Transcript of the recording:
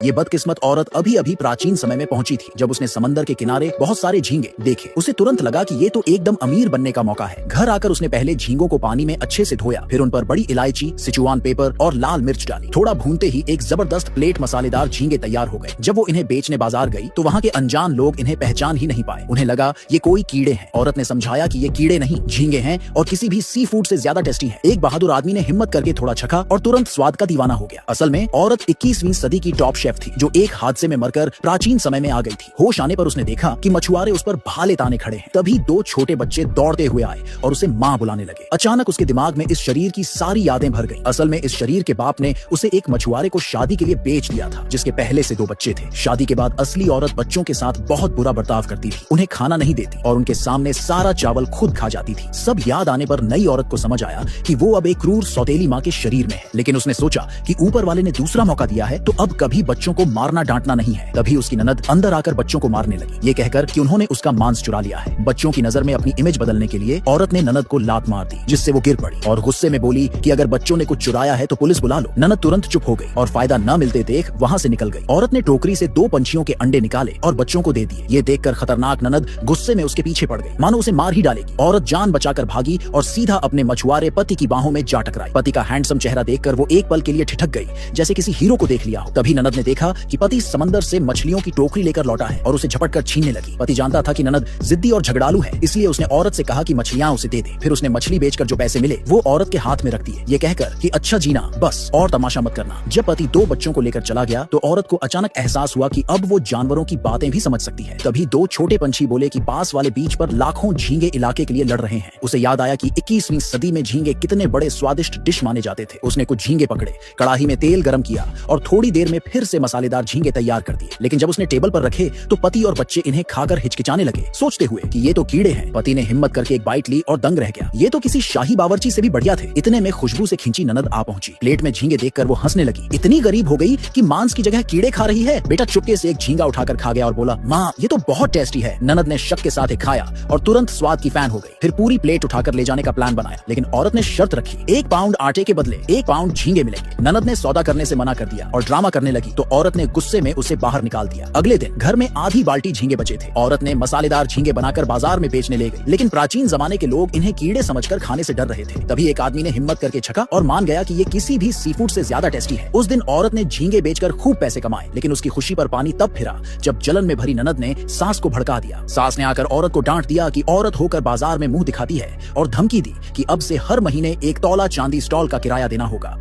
ये बदकिस्मत औरत अभी अभी प्राचीन समय में पहुंची थी, जब उसने समंदर के किनारे बहुत सारे झींगे देखे। उसे तुरंत लगा कि ये तो एकदम अमीर बनने का मौका है। घर आकर उसने पहले झींगों को पानी में अच्छे से धोया, फिर उन पर बड़ी इलायची, सिचुआन पेपर और लाल मिर्च डाली। थोड़ा भूनते ही एक जबरदस्त प्लेट मसालेदार झींगे तैयार हो गए। जब वो इन्हें बेचने बाजार गई तो वहाँ के अनजान लोग इन्हें पहचान ही नहीं पाए। उन्हें लगा ये कोई कीड़े हैं। औरत ने समझाया कि ये कीड़े नहीं, झींगे हैं और किसी भी सी फूड से ज्यादा टेस्टी हैं। एक बहादुर आदमी ने हिम्मत करके थोड़ा चखा और तुरंत स्वाद का दीवाना हो गया। असल में औरत 21वीं सदी की टॉप शेफ थी, जो एक हादसे में मरकर प्राचीन समय में आ गई थी। होश आने पर उसने देखा कि मछुआरे उस पर भाले ताने खड़े हैं। तभी दो छोटे बच्चे दौड़ते हुए आए और उसे माँ बुलाने लगे। अचानक उसके दिमाग में इस शरीर की सारी यादें भर गईं। असल में इस शरीर के बाप ने उसे एक मछुआरे को शादी के लिए बेच दिया था, जिसके पहले से 2 बच्चे थे। शादी के बाद असली औरत बच्चों के साथ बहुत बुरा बर्ताव करती थी, उन्हें खाना नहीं देती और उनके सामने सारा चावल खुद खा जाती थी। सब याद आने पर नई औरत को समझ आया कि वो अब एक क्रूर सौतेली माँ के शरीर में है। लेकिन उसने सोचा कि ऊपर वाले ने दूसरा मौका दिया है तो अब कभी बच्चों को मारना डांटना नहीं है। तभी उसकी ननद अंदर आकर बच्चों को मारने लगी, ये कहकर कि उन्होंने उसका मांस चुरा लिया है। बच्चों की नजर में अपनी इमेज बदलने के लिए औरत ने ननद को लात मार दी, जिससे वो गिर पड़ी और गुस्से में बोली कि अगर बच्चों ने कुछ चुराया है तो पुलिस बुला लो। ननद तुरंत चुप हो गई और फायदा न मिलते देख वहाँ से निकल गई। औरत ने टोकरी से 2 पंछियों के अंडे निकाले और बच्चों को दे दिए। ये देखकर खतरनाक ननद गुस्से में उसके पीछे पड़ गई, मानो उसे मार ही डालेगी। औरत जान बचाकर भागी और सीधा अपने मछुआरे पति की बाहों में जा टकराई। पति का हैंडसम चेहरा देखकर वो एक पल के लिए ठिठक गई, जैसे किसी हीरो को देख लिया हो। तभी ननद ने देखा कि पति समंदर से मछलियों की टोकरी लेकर लौटा है और उसे झपट कर छीनने लगी। पति जानता था कि ननद जिद्दी और झगड़ालू है, इसलिए उसने औरत से कहा कि मछलियां उसे दे दे। फिर उसने मछली बेचकर जो पैसे मिले वो औरत के हाथ में रख दिए, ये कहकर कि अच्छा जीना बस और तमाशा मत करना। जब पति 2 बच्चों को लेकर चला गया तो औरत को अचानक एहसास हुआ कि अब वो जानवरों की बातें भी समझ सकती है। तभी 2 छोटे पंछी बोले कि पास वाले बीच पर लाखों झींगे इलाके के लिए लड़ रहे हैं। उसे याद आया कि 21वीं सदी में झींगे कितने बड़े स्वादिष्ट डिश माने जाते थे। उसने कुछ झींगे पकड़े, कड़ाही में तेल गरम किया और थोड़ी देर में फिर से मसालेदार झींगे तैयार कर दिए। लेकिन जब उसने टेबल पर रखे तो पति और बच्चे इन्हें खाकर हिचकिचाने लगे, सोचते हुए कि ये तो कीड़े हैं। पति ने हिम्मत करके एक बाइट ली और दंग रह गया। ये तो किसी शाही बावर्ची से भी बढ़िया थे। इतने में खुशबू से खींची ननद आ पहुंची। प्लेट में झींगे देखकर वो हंसने लगी। इतनी गरीब हो गई कि मांस की जगह कीड़े खा रही है। बेटा चुपके से एक झींगा उठाकर खा गया और बोला, माँ ये तो बहुत टेस्टी है। ननद ने शक के साथ एक खाया और तुरंत स्वाद की फैन हो गई। फिर पूरी प्लेट उठाकर ले जाने का प्लान बनाया, लेकिन औरत ने शर्त रखी, 1 पाउंड आटे के बदले 1 पाउंड झींगे मिलेंगे। ननद ने सौदा करने से मना कर दिया और ड्रामा करने लगी तो औरत ने गुस्से में उसे बाहर निकाल दिया। अगले दिन घर में आधी बाल्टी झींगे बचे थे। औरत ने मसालेदार झींगे बनाकर बाजार में बेचने ले गई, लेकिन प्राचीन जमाने के लोग इन्हें कीड़े समझकर खाने से डर रहे थे। तभी एक आदमी ने हिम्मत करके छका और मान गया कि ये किसी भी सी फूड से ज्यादा टेस्टी है। उस दिन औरत ने झींगे बेचकर खूब पैसे कमाए, लेकिन उसकी खुशी पर पानी तब फिरा जब जलन में भरी ननद ने सास को भड़का दिया। सास ने आकर औरत को डांट दिया कि औरत होकर बाजार में मुंह दिखाती है और धमकी दी कि अब से हर महीने 1 तौला चांदी स्टॉल का किराया देना होगा।